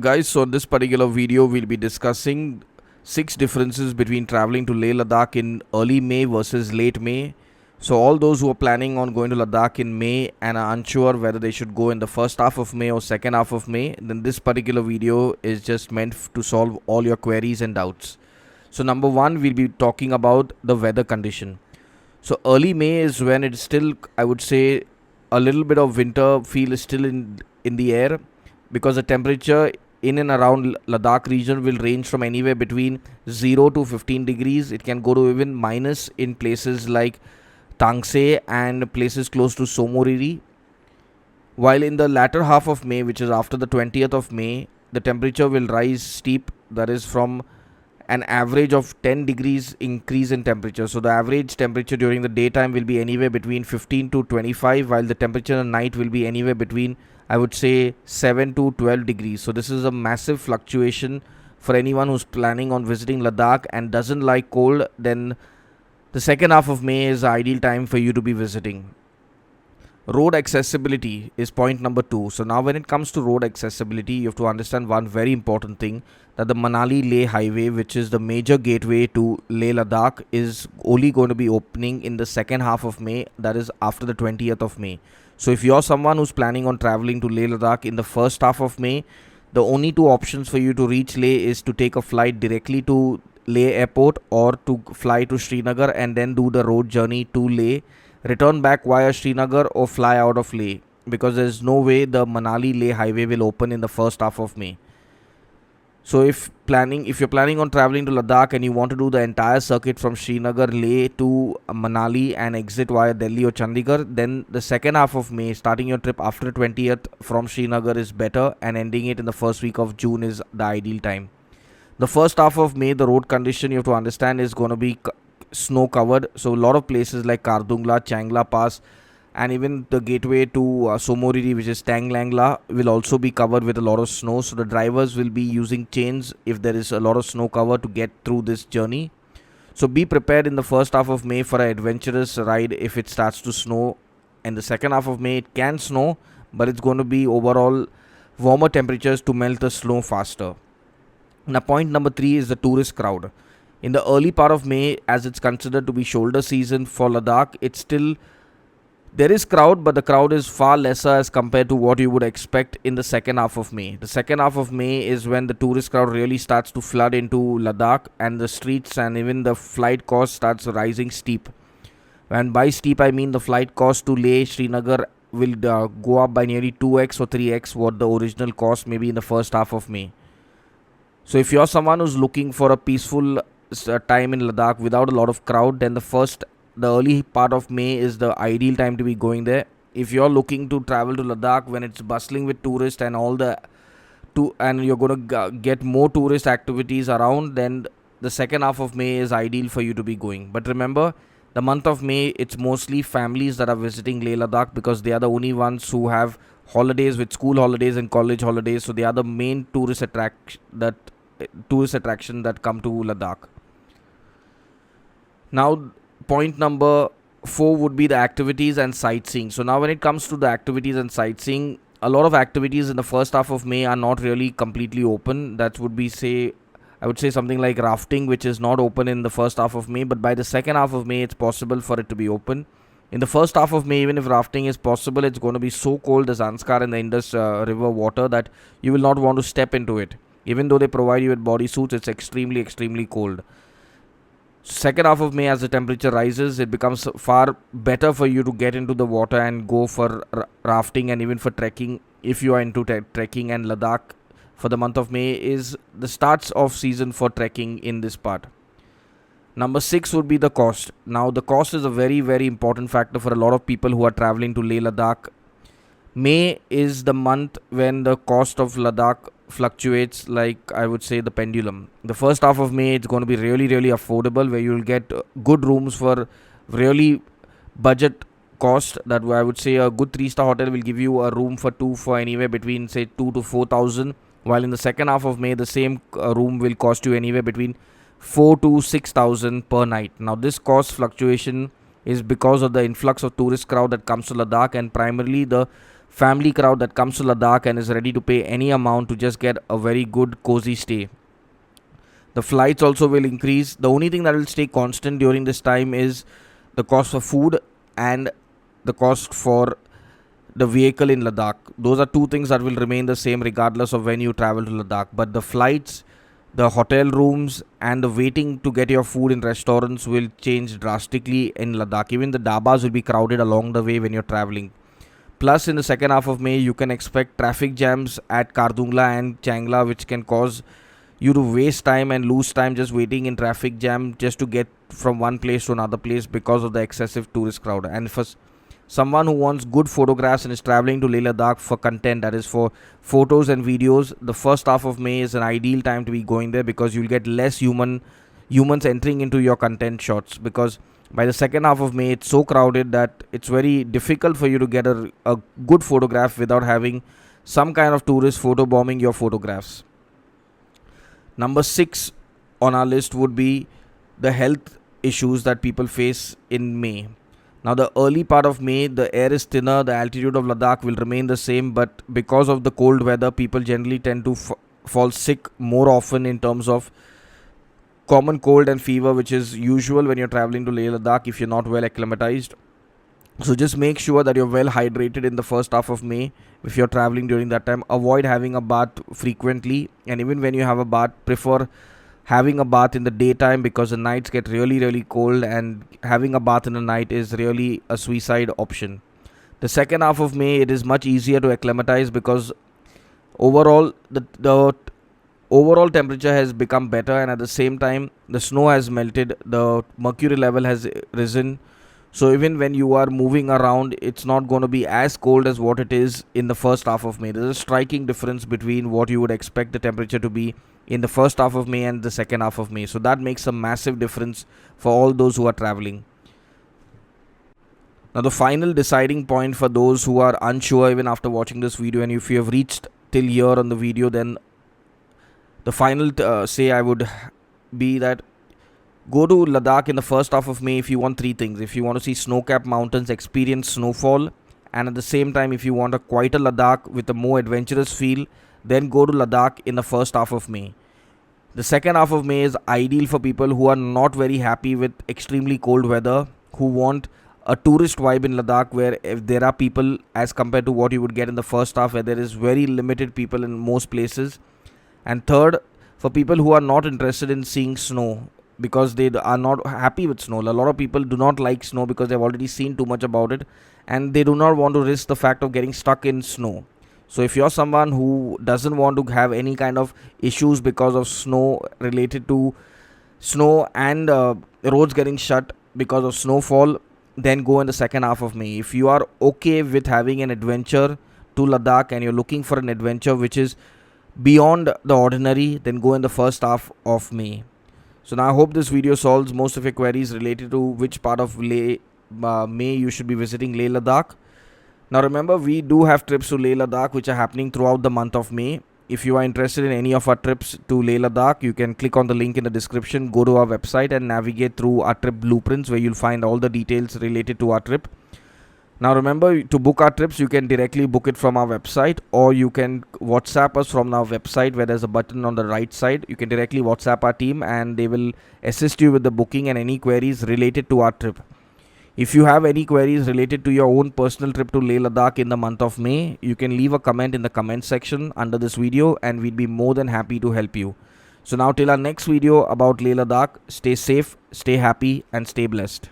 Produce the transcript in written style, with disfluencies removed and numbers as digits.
Guys, so in this particular video, we'll be discussing 6 differences between traveling to Leh Ladakh in early May versus late May. So, all those who are planning on going to Ladakh in May and are unsure whether they should go in the first half of May or second half of May, then this particular video is just meant to solve all your queries and doubts. So, number one, we'll be talking about the weather condition. So, early May is when it's still, I would say, a little bit of winter feel is still in the air, because the temperature in and around Ladakh region will range from anywhere between 0 to 15 degrees. It can go to even minus in places like Tangse and places close to Somoriri. While in the latter half of May, which is after the 20th of May, the temperature will rise steep, that is from an average of 10 degrees increase in temperature. So the average temperature during the daytime will be anywhere between 15 to 25, while the temperature at night will be anywhere between, I would say, 7 to 12 degrees. So this is a massive fluctuation for anyone who's planning on visiting Ladakh and doesn't like cold. Then the second half of May is the ideal time for you to be visiting. Road accessibility is point number 2. So now when it comes to road accessibility, you have to understand one very important thing, that the Manali-Leh highway, which is the major gateway to Leh Ladakh, is only going to be opening in the second half of May, that is after the 20th of May. So if you're someone who's planning on traveling to Leh Ladakh in the first half of May, the only two options for you to reach Leh is to take a flight directly to Leh airport or to fly to Srinagar and then do the road journey to Leh, return back via Srinagar or fly out of Leh, because there is no way the Manali-Leh highway will open in the first half of May. So if you're planning on traveling to Ladakh and you want to do the entire circuit from Srinagar, Leh to Manali and exit via Delhi or Chandigarh, then the second half of May, starting your trip after 20th from Srinagar, is better, and ending it in the first week of June is the ideal time. The first half of May, the road condition you have to understand is going to be snow covered. So a lot of places like Kardungla, Changla Pass, and even the gateway to Somoriri, which is Tanglangla, will also be covered with a lot of snow. So the drivers will be using chains if there is a lot of snow cover to get through this journey. So be prepared in the first half of May for an adventurous ride if it starts to snow. And the second half of May, it can snow, but it's going to be overall warmer temperatures to melt the snow faster. Now, point number 3 is the tourist crowd. In the early part of May, as it's considered to be shoulder season for Ladakh, there is crowd, but the crowd is far lesser as compared to what you would expect in the second half of May. The second half of May is when the tourist crowd really starts to flood into Ladakh, and the streets and even the flight cost starts rising steep. And by steep, I mean the flight cost to Leh Srinagar will go up by nearly 2x or 3x what the original cost may be in the first half of May. So if you're someone who's looking for a peaceful time in Ladakh without a lot of crowd, then the early part of May is the ideal time to be going there. If you're looking to travel to Ladakh when it's bustling with tourists and and you're going to get more tourist activities around, then the second half of May is ideal for you to be going. But remember, the month of May, it's mostly families that are visiting Leh Ladakh, because they are the only ones who have holidays with school holidays and college holidays. So they are the main tourist attraction that come to Ladakh. Now, point number 4 would be the activities and sightseeing. So now when it comes to the activities and sightseeing, a lot of activities in the first half of May are not really completely open. That would be, I would say something like rafting, which is not open in the first half of May, but by the second half of May, it's possible for it to be open. In the first half of May, even if rafting is possible, it's going to be so cold, the Zanskar and the Indus River water, that you will not want to step into it. Even though they provide you with bodysuits, it's extremely, extremely cold. Second half of May, as the temperature rises, it becomes far better for you to get into the water and go for rafting and even for trekking. If you are into trekking, and Ladakh for the month of May is the starts of season for trekking in this part. Number 6 would be the cost. Now, the cost is a very, very important factor for a lot of people who are traveling to Leh Ladakh. May is the month when the cost of Ladakh fluctuates like, I would say, the pendulum. The first half of May, it's going to be really, really affordable, where you'll get good rooms for really budget cost. That I would say a good 3-star hotel will give you a room for two for anywhere between, say, 2 to 4,000, while in the second half of May, the same room will cost you anywhere between 4 to 6,000 per night. Now, this cost fluctuation is because of the influx of tourist crowd that comes to Ladakh, and primarily the family crowd that comes to Ladakh and is ready to pay any amount to just get a very good cozy stay. The flights also will increase. The only thing that will stay constant during this time is the cost for food and the cost for the vehicle in Ladakh. Those are two things that will remain the same regardless of when you travel to Ladakh. But the flights, the hotel rooms, and the waiting to get your food in restaurants will change drastically in Ladakh. Even the dabas will be crowded along the way when you're traveling. Plus, in the second half of May, you can expect traffic jams at Kardungla and Changla, which can cause you to waste time and lose time just waiting in traffic jam just to get from one place to another place because of the excessive tourist crowd. And for someone who wants good photographs and is traveling to Leh Ladakh for content, that is for photos and videos, the first half of May is an ideal time to be going there because you'll get less humans entering into your content shots, because by the second half of May it's so crowded that it's very difficult for you to get a good photograph without having some kind of tourist photo bombing your photographs. Number 6 on our list would be the health issues that people face in May. Now, the early part of May, the air is thinner, the altitude of Ladakh will remain the same, but because of the cold weather, people generally tend to fall sick more often in terms of common cold and fever, which is usual when you're traveling to Leh Ladakh if you're not well acclimatized. So just make sure that you're well hydrated in the first half of May if you're traveling during that time. Avoid having a bath frequently, and even when you have a bath, prefer having a bath in the daytime because the nights get really cold, and having a bath in the night is really a suicide option. The second half of May, it is much easier to acclimatize because overall the overall temperature has become better, and at the same time the snow has melted, the mercury level has risen. So even when you are moving around, it's not going to be as cold as what it is in the first half of May. There's a striking difference between what you would expect the temperature to be in the first half of May and the second half of May. So that makes a massive difference for all those who are traveling. Now, the final deciding point for those who are unsure even after watching this video, and if you have reached till here on the video, then the final say I would be that go to Ladakh in the first half of May if you want 3 things. If you want to see snow-capped mountains, experience snowfall, and at the same time if you want a quieter Ladakh with a more adventurous feel, then go to Ladakh in the first half of May. The second half of May is ideal for people who are not very happy with extremely cold weather, who want a tourist vibe in Ladakh where if there are people as compared to what you would get in the first half, where there is very limited people in most places. And third, for people who are not interested in seeing snow because they are not happy with snow. A lot of people do not like snow because they've already seen too much about it, and they do not want to risk the fact of getting stuck in snow. So if you're someone who doesn't want to have any kind of issues because of snow related to snow and roads getting shut because of snowfall, then go in the second half of May. If you are okay with having an adventure to Ladakh and you're looking for an adventure which is beyond the ordinary, then go in the first half of May. So now I hope this video solves most of your queries related to which part of May you should be visiting Leh Ladakh. Now remember, we do have trips to Leh Ladakh which are happening throughout the month of May. If you are interested in any of our trips to Leh Ladakh, you can click on the link in the description, go to our website and navigate through our trip blueprints where you'll find all the details related to our trip. Now remember, to book our trips, you can directly book it from our website, or you can WhatsApp us from our website where there's a button on the right side. You can directly WhatsApp our team and they will assist you with the booking and any queries related to our trip. If you have any queries related to your own personal trip to Leh Ladakh in the month of May, you can leave a comment in the comment section under this video and we'd be more than happy to help you. So now till our next video about Leh Ladakh, stay safe, stay happy and stay blessed.